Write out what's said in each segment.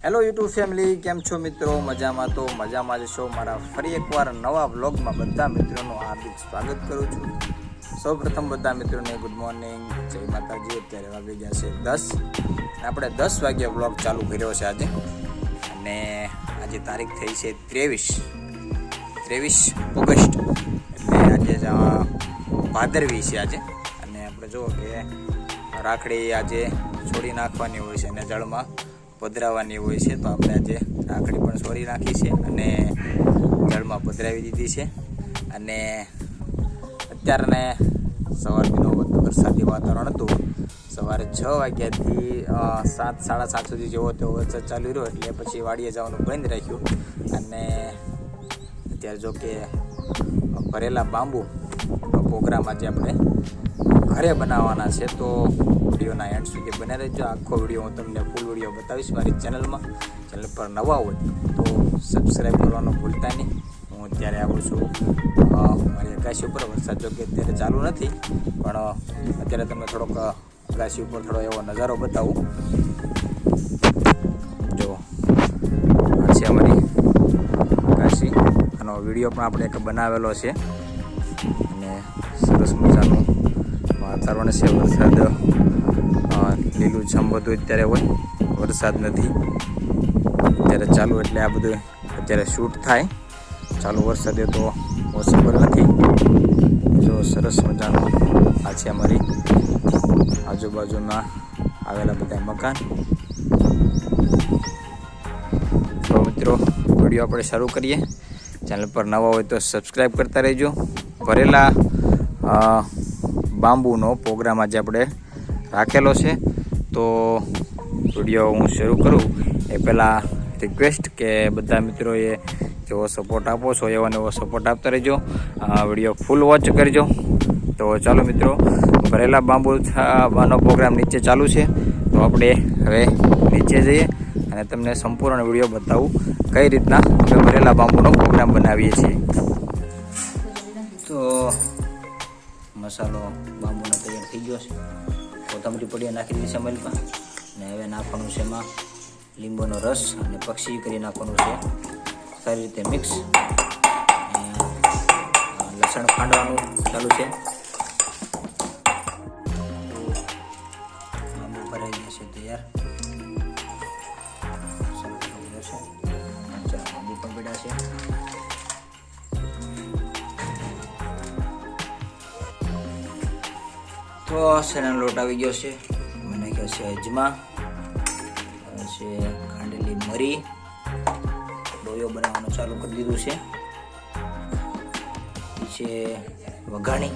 Hello YouTube family, કેમ છો મિત્રો? મજામાં તો મજામાં જ છો. મારા ફરી એકવાર નવા વ્લોગમાં બધા મિત્રોનું હાર્દિક સ્વાગત કરું છું. સૌપ્રથમ બધા મિત્રોને ગુડ મોર્નિંગ, જય માતાજી. અત્યારે વાગી ગયા છે 10. આપણે 10 વાગ્યે વ્લોગ ચાલુ કર્યો છે આજે, અને આજે તારીખ થઈ છે 23 ઓગસ્ટ, એટલે આજે ભાદરવી છે આજે. અને આપણે જુઓ કે રાખડી આજે છોડી નાખવાની હોય છે અને જળમાં પધરાવવાની હોય છે, તો આપણે આજે રાખડી પણ છોડી નાખી છે અને જળમાં પધરાવી દીધી છે. અને અત્યારને સવારનો વરસાદી વાતાવરણ હતું. સવારે 6 વાગ્યાથી 7, 7:30 સુધી જેવો તેવો વરસાદ ચાલુ રહ્યો, એટલે પછી વાડીએ જવાનું બંધ રાખ્યું. અને અત્યારે જો કે ભરેલા બાંબુ પ્રોગ્રામ આજે આપણે ઘરે બનાવવાના છે, તો વિડીયોના એન્ડ સુધી બને રહેજો. આખો વિડીયો હું તમને ફૂલ વિડીયો બતાવીશ મારી ચેનલમાં. ચેનલ પર નવા હોય તો સબસ્ક્રાઈબ કરવાનું ભૂલતા નહીં. હું અત્યારે આવું છું મારી અગાસી ઉપર. વરસાદ જો કે અત્યારે ચાલુ નથી, પણ અત્યારે તમને થોડોક અગાસી ઉપર થોડો એવો નજારો બતાવું. જો આ છે અમારી અગાસી. આનો વિડીયો પણ આપણે એક બનાવેલો છે, અને સરસ મજાનું વાતાવરણ છે. વરસાદ લીલું છમ બધું અત્યારે હોય, વરસાદ નથી અત્યારે ચાલુ, એટલે આ બધું અત્યારે શૂટ થાય. ચાલુ વરસાદે તો પોસિબલ નથી. જો સરસ મજાનું આ છે અમારી આજુબાજુમાં આવેલા બધા મકાન. તો મિત્રો, વિડીયો આપણે શરૂ કરીએ. ચેનલ પર નવા હોય તો સબસ્ક્રાઈબ કરતા રહેજો. ભરેલા બાંબુનો પ્રોગ્રામ આજે આપણે રાખેલો છે, તો વિડીયો હું શરૂ કરું એ પહેલાં રિક્વેસ્ટ કે બધા મિત્રોએ જેવો સપોર્ટ આપો છો એવો ને એવો સપોર્ટ આપતા રહેજો. વિડીયો ફૂલ વોચ કરજો. તો ચાલો મિત્રો, ભરેલા બાંબુનો પ્રોગ્રામ નીચે ચાલુ છે, તો આપણે હવે નીચે જઈએ અને તમને સંપૂર્ણ વિડીયો બતાવું કઈ રીતના અમે ભરેલા બાંબુનો પ્રોગ્રામ બનાવીએ છીએ. તો મસાલો બાંબુનો તૈયાર થઈ ગયો છે. કોથમરી પડીએ નાખી દીધી છે મલકા, અને હવે નાખવાનું છે એમાં લીંબુનો રસ અને પક્ષી કરી નાખવાનું છે સારી રીતે મિક્સ. લસણ ખાંડવાનું ચાલુ છે. બાંબુ ભરાઈ ગયા છે તૈયાર. બાંબુ પણ પડ્યા છે. તો શેરનો લોટ આવી ગયો છે. મેં નાખ્યો છે અજમા, છે ખાંડેલી મરી, ડોયો બનાવવાનું ચાલુ કરી દીધું છે. વઘાણી,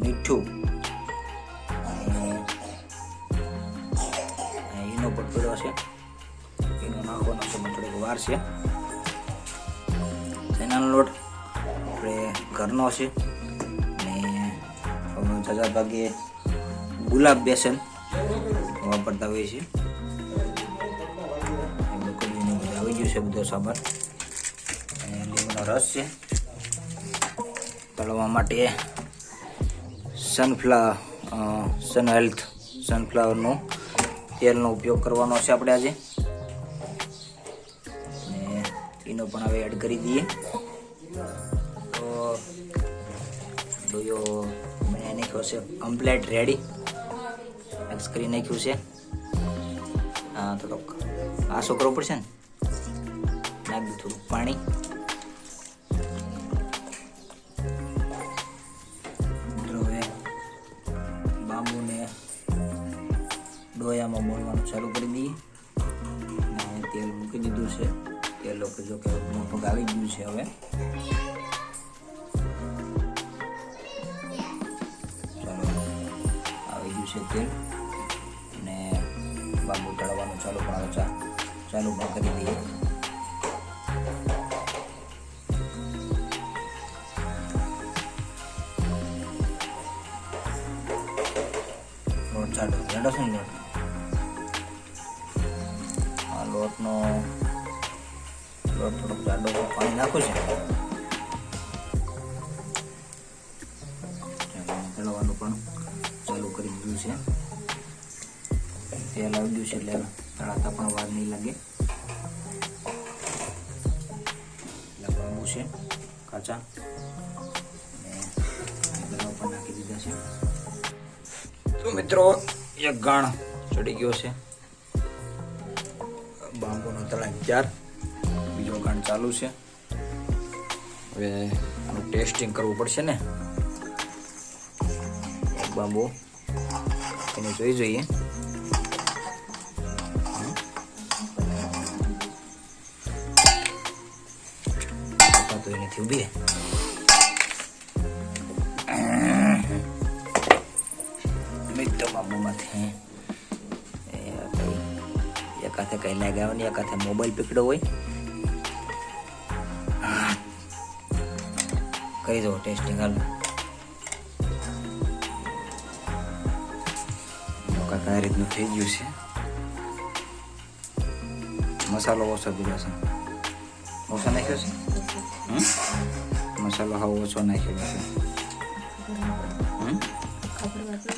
મીઠું, ઈનો પણ પડ્યો છે. ઈનો નાખવાનો છે, થોડીક વાર છે. શેરનો લોટ આપણે ઘરનો છે. ઝાઝા ભાગે ગુલાબ બેસન વાપરતા હોઈએ છીએ. આવી ગયું છે બધો સામાન. અને લીંબુનો રસ છે. તળવા માટે સનફ્લાવરનું તેલનો ઉપયોગ કરવાનો છે આપણે આજે. અને એનો પણ હવે એડ કરી દઈએ. તો ડોયો નાખ્યો છે કમ્પ્લેટ રેડી. મિક્સ કરી નાખ્યું છે. થોડોક આસો કરવો પડશે ને, નાખી દઉં થોડુંક પાણી. હવે બાંબુને ડોયામાં મોળવાનું ચાલુ કરી દઈએ. અને તેલ મૂકી દીધું છે. તેલ જો કે મોટું આવી ગયું છે. હવે તેલ અને બાંબુ તળવાનું ચાલુ પણ કરી દઈએ. લોટ જાડો છે ને લોટ. આ લોટનો થોડોક જાડો પાણી નાખું છે. તળવાનું પણ ચાલુ કરી દીધું છે. તેલ આવી ગયું છે એટલે તળાતા પણ વાર નહીં લાગે. બાંબુ છે કાચા અને દવા પણ નાખી દીધા છે. તો મિત્રો એક ગાણ ચડી ગયો છે. બાંબુનો તળાવ 4, બીજો ગાણ ચાલુ છે. હવે આનું ટેસ્ટિંગ કરવું પડશે ને. એક બાંબુ એને જોઈ જોઈએ. તો એનાથી ઊભી મિત્રો બાંબુમાંથી એક હાથે કઈ લાગ્યા એક હાથે મોબાઈલ પકડ્યો હોય. કરી દો ટેસ્ટિંગ. હાલ કાંઈક આ રીતનું થઈ ગયું છે. મસાલો ઓછો દીધો છે. ઓછો નાખ્યો છે. મસાલો હાવ ઓછો નાખ્યો છે.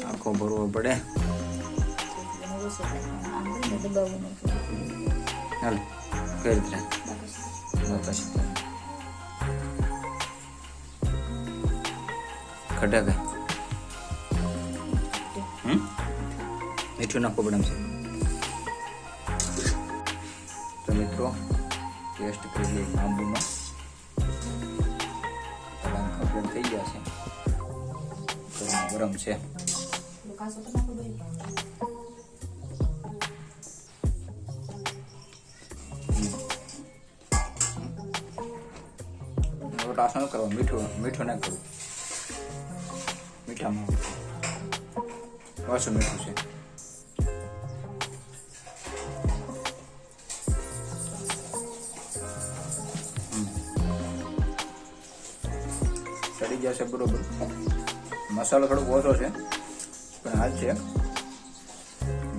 આખો ભરવો પડે. હાલ કઈ રીતે બાપા ખટા કઈ મીઠું નાખવું પડે છે. તો મિત્રો ટેસ્ટ કરી લઈએ બાંબુનો. કમ્પ્લીટ થઈ ગયા છે. ગરમ છે. ટાસણ કરવા મીઠું ના કરવું. મીઠામાં ઓછું મીઠું છે. ચડી જશે બરોબર. મસાલો થોડોક ઓછો છે પણ હાલ છે.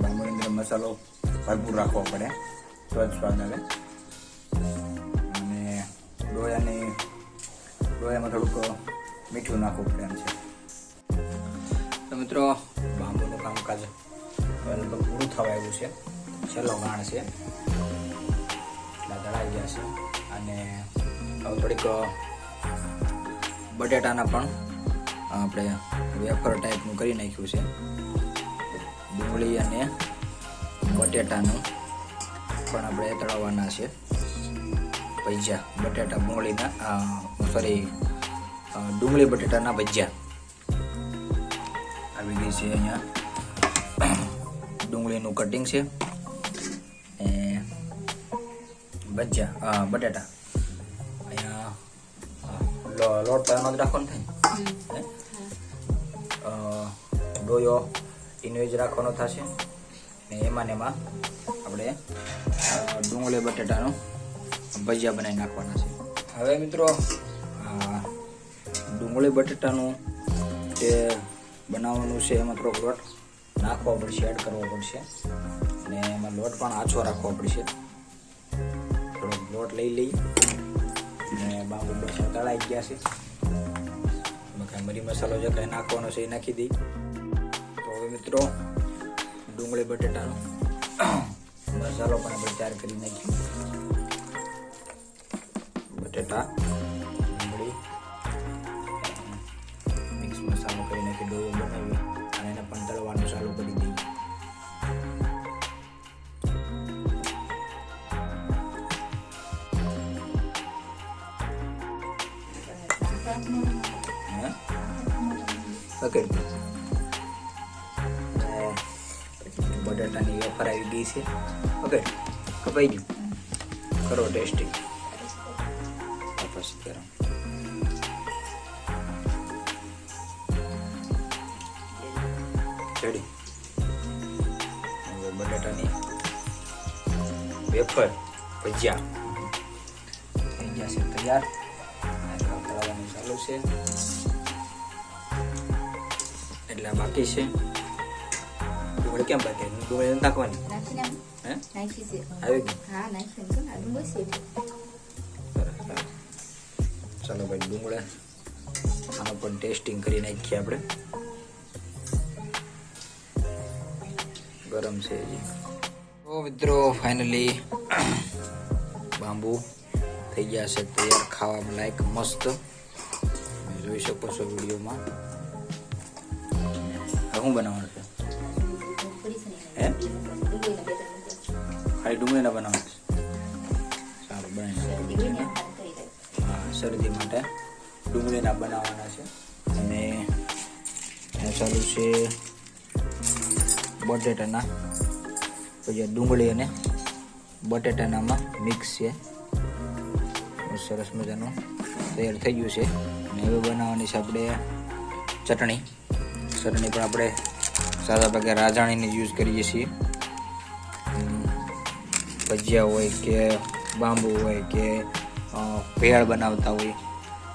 બાંબુની અંદર મસાલો ભરપૂર રાખવો પડે તો જ સ્વાદ આવે. અને ડોયામાં થોડુંક મીઠું નાખવું પડે એમ છે. તો મિત્રો બાંબુનું કામકાજ લગભગ પૂરું થવા આવ્યું છે. છેલ્લો ગાણ છે. એટલા દળાઈ ગયા છે. અને હવે થોડીક બટેટાના પણ આપણે વેફર ટાઈપનું કરી નાખ્યું છે. ડુંગળી અને બટેટાનું પણ આપણે તળવાના છે. ભજીયા બટેટા ડુંગળીના ડુંગળી બટેટાના ભજીયા આવી ગઈ છે. અહીંયા ડુંગળીનું કટિંગ છે. ભજીયા બટેટા અહીંયા લોટ તો એનો જ રાખવાનો થાય. ડોયો એનો જ રાખવાનો થશે. ને એમાં આપણે ડુંગળી બટેટાનું ભજીયા બનાવી નાખવાના છે. હવે મિત્રો ડુંગળી બટેટાનું જે બનાવવાનું છે એમાં થોડોક લોટ નાખવો પડશે, એડ કરવો પડશે. અને એમાં લોટ પણ આછો રાખવો પડશે. થોડોક લોટ લઈ લઈએ. અને બાંબુ બસ તળાઈ ગયા છે. કાંઈ મરી મસાલો જે કાંઈ નાખવાનો છે એ નાખી દઈ. તો હવે મિત્રો ડુંગળી બટેટાનો મસાલો પણ આપણે તૈયાર કરી નાખીએ. બટેટા ડુંગળી મિક્સ મસાલો કરી નાખી ડોયો બનાવી અને એને પણ તળવાનું ચાલુ કરી દઈએ. બટાટાની વેફર આવી ગઈ છે. ઓકે કપાઈ ગયું. કરો ટેસ્ટિંગ. પછી ગરમ ચડી બટાટાની વેફર ભજીયા થઈ ગયા છે તૈયાર. તળવાનું ચાલુ છે. એટલા બાકી છે. ડુંગળી કેમ બાકી? ડુંગળી નથી નાખવાની. આવી ગઈ. ચાલો ભાઈ ડુંગળી આનો પણ ટેસ્ટિંગ કરી નાખીએ આપણે. ગરમ છે હજી. મિત્રો ફાઇનલી બાંબુ થઈ ગયા છે તૈયાર, ખાવા લાયક મસ્ત. તમે જોઈ શકો છો વિડીયોમાં. શું બનાવવાનું છે? હે, ખાલી ડુંગળીના બનાવવાનું છે. સારું, બનાવી. હા, શરદી માટે ડુંગળીના બનાવવાના છે. અને ચાલુ છે બટેટાના, પછી ડુંગળી અને બટેટાનામાં મિક્સ છે. સરસ મજાનું તૈયાર થઈ ગયું છે. અને હવે બનાવવાની છે આપણે ચટણી. ચટણી પણ આપણે સાદા ભાગે રાજાણીની યુઝ કરીએ છીએ. ભજીયા હોય કે બાંબુ હોય કે ભેળ બનાવતા હોય,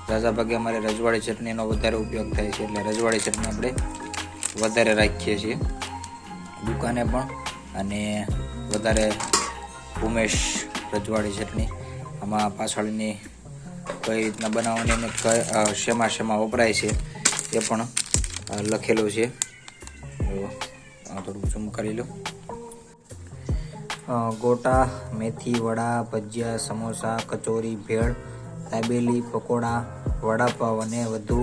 સાદા ભાગે અમારે રજવાડી ચટણીનો વધારે ઉપયોગ થાય છે. એટલે રજવાડી ચટણી આપણે વધારે રાખીએ છીએ દુકાને પણ. અને વધારે ઉમેશ રજવાડી ચટણી, આમાં પાછળની કઈ રીતના બનાવવાની અને શેમાં શેમાં વપરાય છે એ પણ લખેલું છે. થોડું ઝૂમ કરી લો. ગોટા, મેથી, વડા, ભજીયા, સમોસા, કચોરી, ભેળ, દાબેલી, પકોડા, વડાપાવ અને વધુ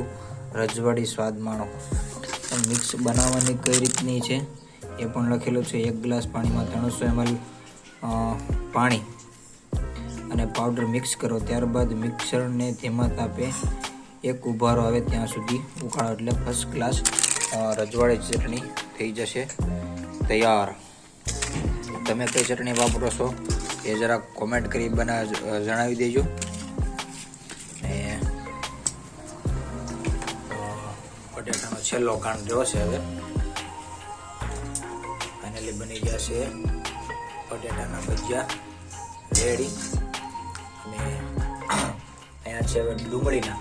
રજવાડી સ્વાદ માણો. મિક્સ બનાવવાની કઈ રીતની છે એ પણ લખેલું છે. 1 ગ્લાસ પાણીમાં 300 ml પાણી અને પાવડર મિક્સ કરો. ત્યારબાદ મિક્સરને ધીમા તાપે એક ઉભારો આવે ત્યાં સુધી ઉકાળો, એટલે ફર્સ્ટ ક્લાસ રજવાડી ચટણી થઈ જશે તૈયાર. તમે કઈ ચટણી વાપરો છો એ જરા કોમેન્ટ કરી જણાવી દેજો. અને બટેટાનો છેલ્લો કાંડ જો છે. હવે ફાઇનલી બની ગયા છે બટેટાના ભજીયા રેડી. અને અહીંયા છે હવે ડુંગળીના.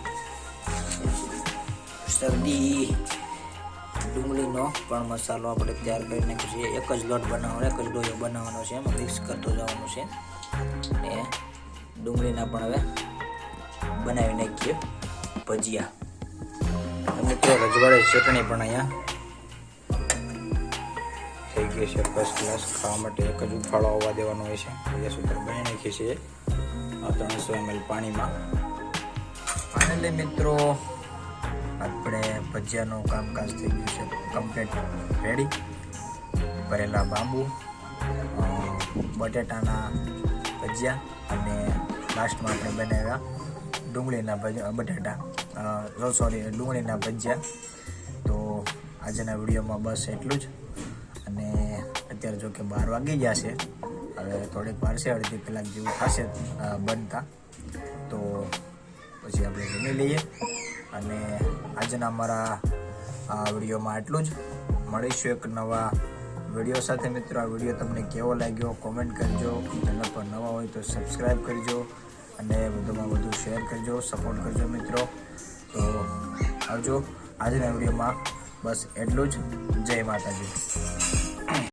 શરદી ડુંગળીનો પણ મસાલો આપણે તૈયાર કરી નાખ્યો છે. એક જ લોટ બનાવવાનો, એક જ ડોયો બનાવવાનો છે, એમાં મિક્સ કરતો જવાનું છે. અને ડુંગળીના પણ હવે બનાવી નાખીએ ભજીયા. મિત્રો રજવાડી ચટણી પણ અહીંયા થઈ ગઈ છે ફર્સ્ટ ક્લાસ. ખાવા માટે એક જ ઉફાળો આવવા દેવાનો હોય છે. ગેસ ઉપર બનાવી નાખીએ છીએ 300 ml પાણીમાં. ફાઇનલી મિત્રો આપણે ભજીયાનું કામકાજ થઈ ગયું છે કમ્પ્લીટ રેડી. ભરેલા બાંબુ, બટેટાના ભજીયા અને લાસ્ટમાં આપણે બનાવ્યા ડુંગળીના ડુંગળીના ભજીયા. તો આજના વિડીયોમાં બસ એટલું જ. અને અત્યારે જો કે 12 વાગી ગયા છે. હવે થોડીક વાર છે, અડધી કલાક જેવું થશે બનતા. તો પછી આપણે જમી લઈએ. અને આજના અમારા આ વિડીયોમાં આટલું જ. મળીશું એક નવા વિડીયો સાથે. મિત્રો આ વિડીયો તમને કેવો લાગ્યો કોમેન્ટ કરજો. ચેનલ પર નવા હોય તો સબસ્ક્રાઈબ કરજો અને વધુમાં વધુ શેર કરજો, સપોર્ટ કરજો મિત્રો. તો આવજો. આજના વિડીયોમાં બસ એટલું જ. જય માતાજી.